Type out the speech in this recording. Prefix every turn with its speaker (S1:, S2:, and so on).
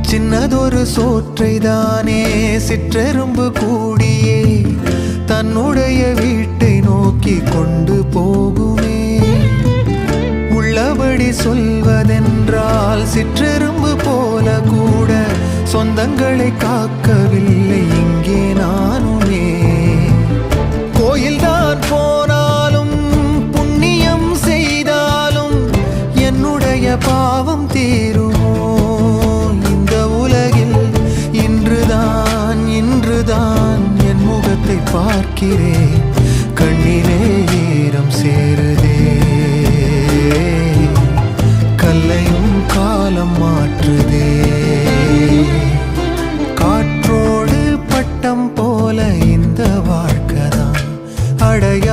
S1: சின்னதொரு சோற்றைதானே சிற்றெரும்பு கூடியே தன்னுடைய வீட்டை நோக்கி கொண்டு போகுமே. உள்ளபடி சொல்வதென்றால் சிற்றெரும்பு போல கூட சொந்தங்களை காக்கவில்லை இங்கே நானுமே. கோயில்தான் போனாலும் புண்ணியம் செய்தாலும் என்னுடைய பாவம் தீருமோ? இந்த உலகில் இன்றுதான் என் முகத்தை பார்க்கிறேன், கண்ணிலே ஈரம் சேருதே. கல்லையும் காலம் மாற்றுதே. காற்றோடு பட்டம் போல இந்த வாழ்க்கைதான் அடைய